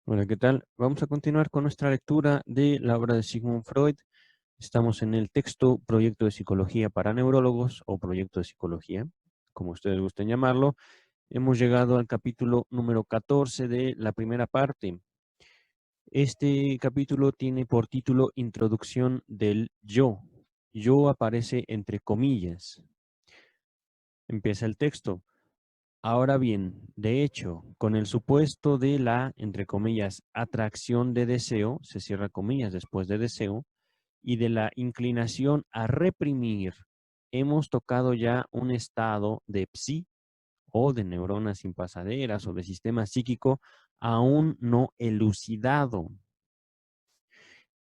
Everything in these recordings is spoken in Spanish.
Hola, ¿qué tal? Vamos a continuar con nuestra lectura de la obra de Sigmund Freud. Estamos en el texto Proyecto de Psicología para Neurólogos o Proyecto de Psicología, como ustedes gusten llamarlo. Hemos llegado al capítulo número 14 de la primera parte. Este capítulo tiene por título Introducción del Yo. Yo aparece entre comillas. Empieza el texto. Ahora bien, de hecho, con el supuesto de la, entre comillas, atracción de deseo, se cierra comillas después de deseo, y de la inclinación a reprimir, hemos tocado ya un estado de psi o de neuronas impasaderas o de sistema psíquico aún no elucidado.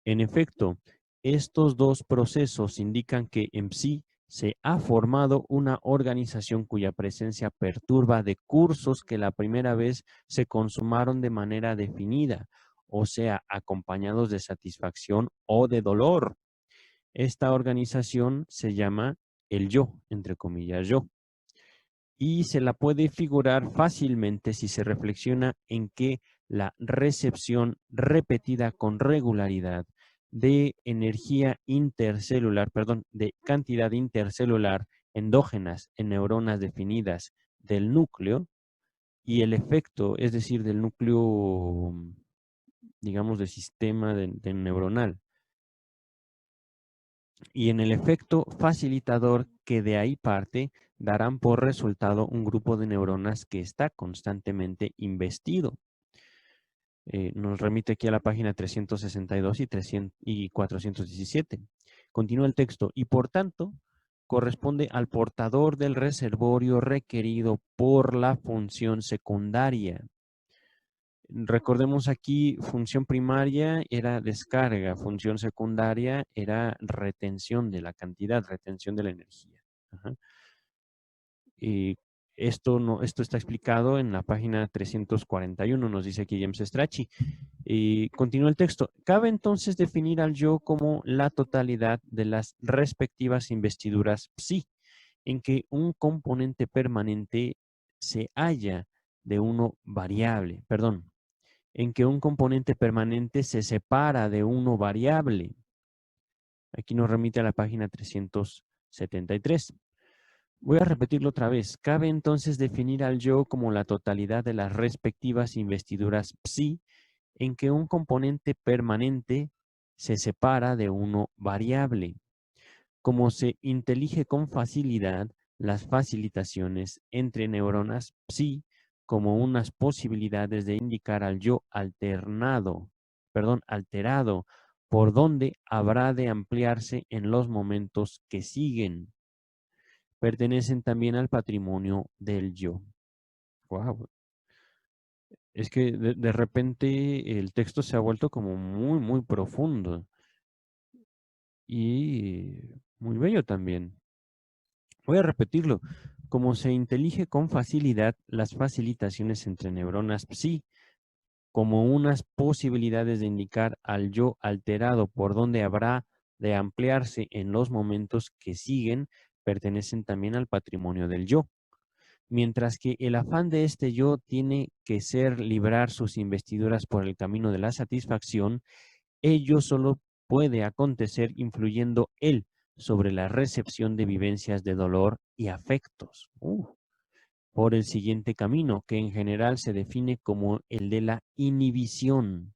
En efecto, estos dos procesos indican que en psi se ha formado una organización cuya presencia perturba de cursos que la primera vez se consumaron de manera definida, o sea, acompañados de satisfacción o de dolor. Esta organización se llama el yo, entre comillas, yo, y se la puede figurar fácilmente si se reflexiona en que la recepción repetida con regularidad de energía intercelular, perdón, de cantidad intercelular endógenas en neuronas definidas del núcleo y el efecto, es decir, del núcleo, digamos, del sistema de neuronal, y en el efecto facilitador que de ahí parte, darán por resultado un grupo de neuronas que está constantemente investido. Nos remite aquí a la página 362 y 417. Continúa el texto, y por tanto, corresponde al portador del reservorio requerido por la función secundaria. Recordemos aquí, función primaria era descarga, función secundaria era retención de la cantidad, retención de la energía. Ajá. Y esto está explicado en la página 341, nos dice aquí James Strachey. Y continúa el texto. Cabe entonces definir al yo como la totalidad de las respectivas investiduras psi, en que un componente permanente se halla de uno variable, perdón, en que un componente permanente se separa de uno variable. Aquí nos remite a la página 373. Voy a repetirlo otra vez. Cabe entonces definir al yo como la totalidad de las respectivas investiduras psi, en que un componente permanente se separa de uno variable. Como se intelige con facilidad las facilitaciones entre neuronas psi como unas posibilidades de indicar al yo alterado, por donde habrá de ampliarse en los momentos que siguen. Pertenecen también al patrimonio del yo. Wow. Es que de repente el texto se ha vuelto como muy, muy profundo y muy bello también. Voy a repetirlo. Como se intelige con facilidad las facilitaciones entre neuronas psi, como unas posibilidades de indicar al yo alterado por donde habrá de ampliarse en los momentos que siguen, pertenecen también al patrimonio del yo. Mientras que el afán de este yo tiene que ser librar sus investiduras por el camino de la satisfacción, ello solo puede acontecer influyendo él sobre la recepción de vivencias de dolor y afectos. Por el siguiente camino, que en general se define como el de la inhibición.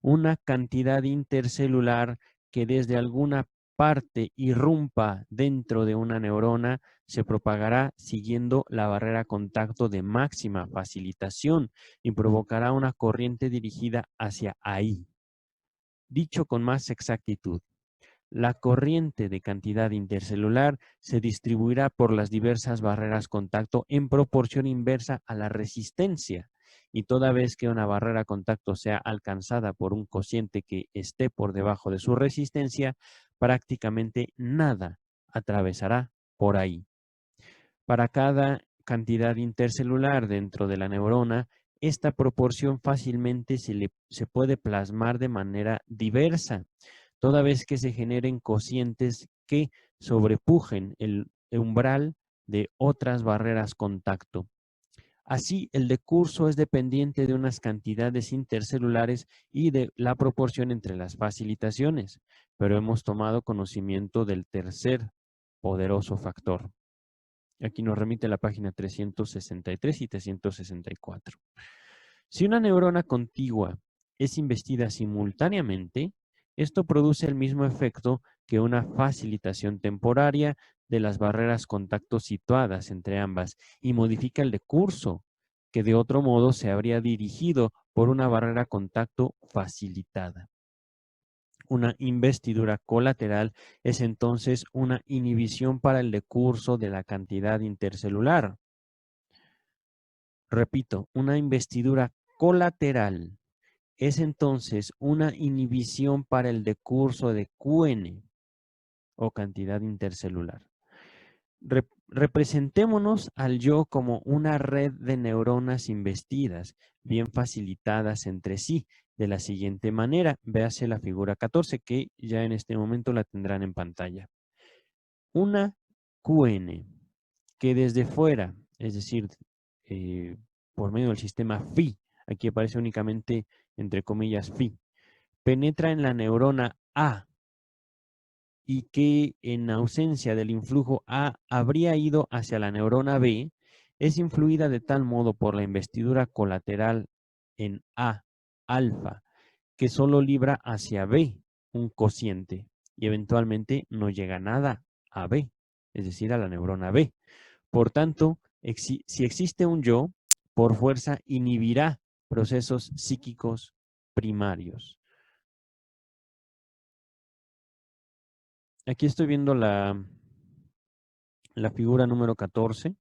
Una cantidad intercelular que desde alguna parte irrumpa dentro de una neurona se propagará siguiendo la barrera contacto de máxima facilitación y provocará una corriente dirigida hacia ahí. Dicho con más exactitud, la corriente de cantidad intercelular se distribuirá por las diversas barreras contacto en proporción inversa a la resistencia, y toda vez que una barrera contacto sea alcanzada por un cociente que esté por debajo de su resistencia, prácticamente nada atravesará por ahí. Para cada cantidad intercelular dentro de la neurona, esta proporción fácilmente se puede plasmar de manera diversa, toda vez que se generen cocientes que sobrepujen el umbral de otras barreras contacto. Así, el decurso es dependiente de unas cantidades intercelulares y de la proporción entre las facilitaciones, pero hemos tomado conocimiento del tercer poderoso factor. Aquí nos remite la página 363 y 364. Si una neurona contigua es investida simultáneamente, esto produce el mismo efecto que una facilitación temporaria de las barreras contacto situadas entre ambas y modifica el decurso, que de otro modo se habría dirigido por una barrera contacto facilitada. Una investidura colateral es entonces una inhibición para el decurso de la cantidad intercelular. Repito, una investidura colateral es entonces una inhibición para el decurso de QN o cantidad intercelular. Representémonos al yo como una red de neuronas investidas, bien facilitadas entre sí, de la siguiente manera. Véase la figura 14, que ya en este momento la tendrán en pantalla. Una QN que desde fuera, es decir, por medio del sistema Phi, aquí aparece únicamente entre comillas Phi, penetra en la neurona A y que en ausencia del influjo A habría ido hacia la neurona B, es influida de tal modo por la investidura colateral en A, alfa, que solo libra hacia B un cociente y eventualmente no llega nada a B, es decir, a la neurona B. Por tanto, si existe un yo, por fuerza inhibirá procesos psíquicos primarios. Aquí estoy viendo la figura número 14.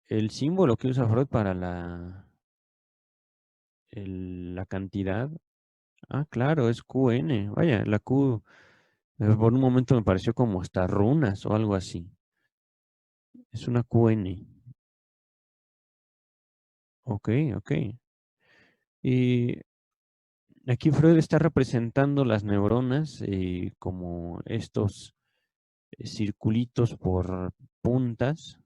El símbolo que usa Freud para la cantidad. Ah, claro, es QN. Vaya, la Q por un momento me pareció como hasta runas o algo así. Es una QN. Ok, ok. Y aquí Freud está representando las neuronas como estos circulitos por puntas.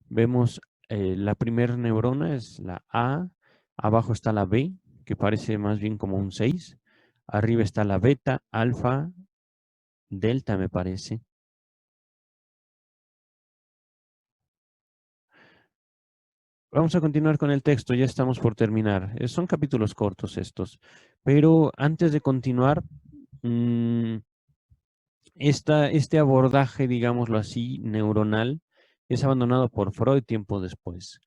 Vemos la primera neurona es la A, abajo está la B, que parece más bien como un 6, arriba está la beta, alfa, delta me parece. Vamos a continuar con el texto, ya estamos por terminar. Son capítulos cortos estos, pero antes de continuar, mm, este abordaje, digámoslo así, neuronal, es abandonado por Freud tiempo después.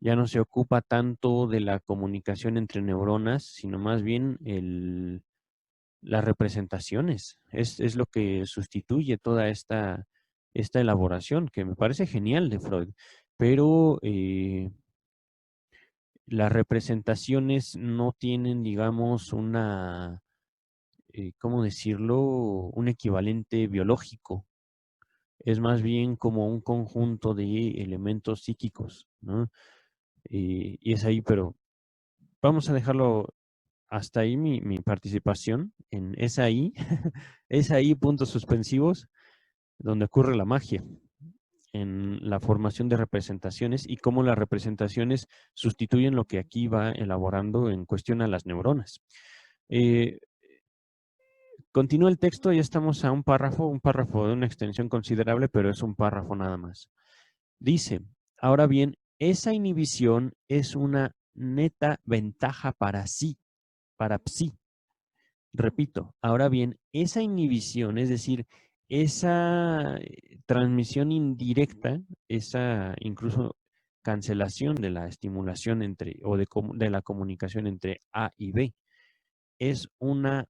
Ya no se ocupa tanto de la comunicación entre neuronas, sino más bien las representaciones. Es lo que sustituye toda esta elaboración, que me parece genial de Freud. Pero las representaciones no tienen, digamos, ¿cómo decirlo? Un equivalente biológico. Es más bien como un conjunto de elementos psíquicos, ¿no? Y es ahí, pero vamos a dejarlo hasta ahí mi participación en es ahí, es ahí puntos suspensivos, donde ocurre la magia, en la formación de representaciones y cómo las representaciones sustituyen lo que aquí va elaborando en cuestión a las neuronas. Eh, Continúa el texto, ya estamos a un párrafo de una extensión considerable, pero es un párrafo nada más. Dice, ahora bien, esa inhibición es una neta ventaja para sí, para psi. Repito, ahora bien, esa inhibición, es decir, esa transmisión indirecta, esa incluso cancelación de la estimulación entre o de la comunicación entre A y B, es una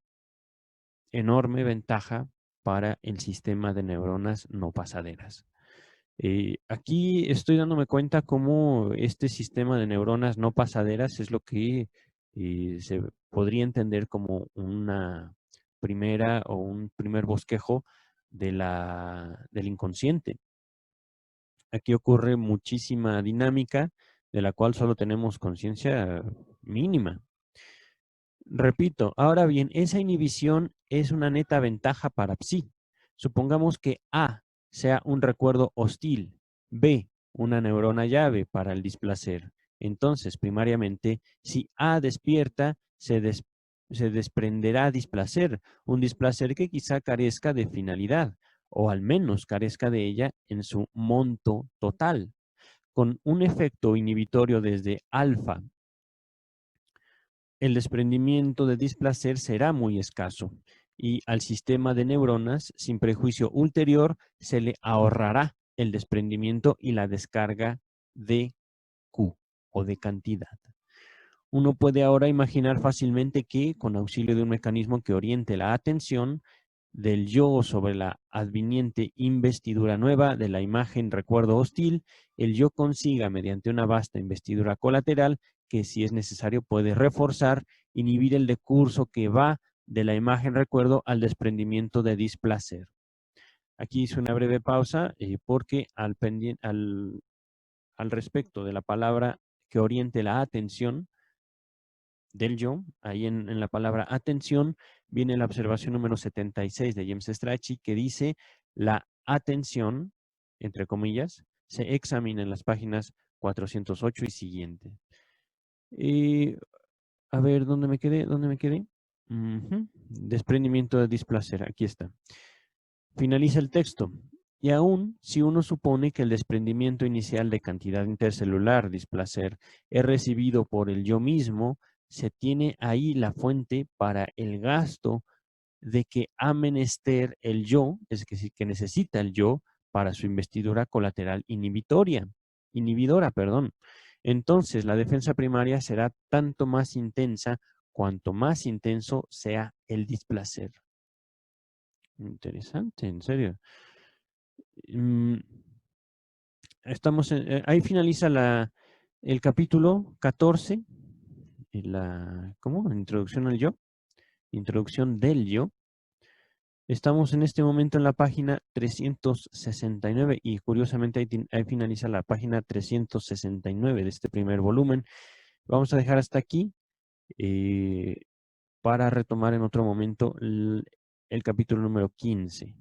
enorme ventaja para el sistema de neuronas no pasaderas. Aquí estoy dándome cuenta cómo este sistema de neuronas no pasaderas es lo que se podría entender como una primera o un primer bosquejo del inconsciente. Aquí ocurre muchísima dinámica de la cual solo tenemos conciencia mínima. Repito, ahora bien, esa inhibición es una neta ventaja para psi. Supongamos que A sea un recuerdo hostil, B una neurona llave para el displacer. Entonces, primariamente, si A despierta, se desprenderá displacer, un displacer que quizá carezca de finalidad, o al menos carezca de ella en su monto total. Con un efecto inhibitorio desde alfa, el desprendimiento de displacer será muy escaso y al sistema de neuronas sin prejuicio ulterior se le ahorrará el desprendimiento y la descarga de Q o de cantidad. Uno puede ahora imaginar fácilmente que, con auxilio de un mecanismo que oriente la atención del yo sobre la adviniente investidura nueva de la imagen recuerdo hostil, el yo consiga, mediante una vasta investidura colateral, que si es necesario puede reforzar, inhibir el decurso que va de la imagen recuerdo al desprendimiento de displacer. Aquí hice una breve pausa porque al respecto de la palabra que oriente la atención, del yo, ahí en la palabra atención, viene la observación número 76 de James Strachey que dice la atención, entre comillas, se examina en las páginas 408 y siguiente. A ver, ¿dónde me quedé? ¿Dónde me quedé? Desprendimiento de displacer, aquí está. Finaliza el texto. Y aún si uno supone que el desprendimiento inicial de cantidad intercelular, displacer, es recibido por el yo mismo, se tiene ahí la fuente para el gasto de que ha menester el yo, es decir, que necesita el yo para su investidura colateral inhibidora, perdón. Entonces, la defensa primaria será tanto más intensa cuanto más intenso sea el displacer. Interesante, en serio. Mm, ahí finaliza el capítulo 14, ¿cómo? Introducción al yo, introducción del yo. Estamos en este momento en la página 369 y curiosamente ahí finaliza la página 369 de este primer volumen. Vamos a dejar hasta aquí para retomar en otro momento el capítulo número 15.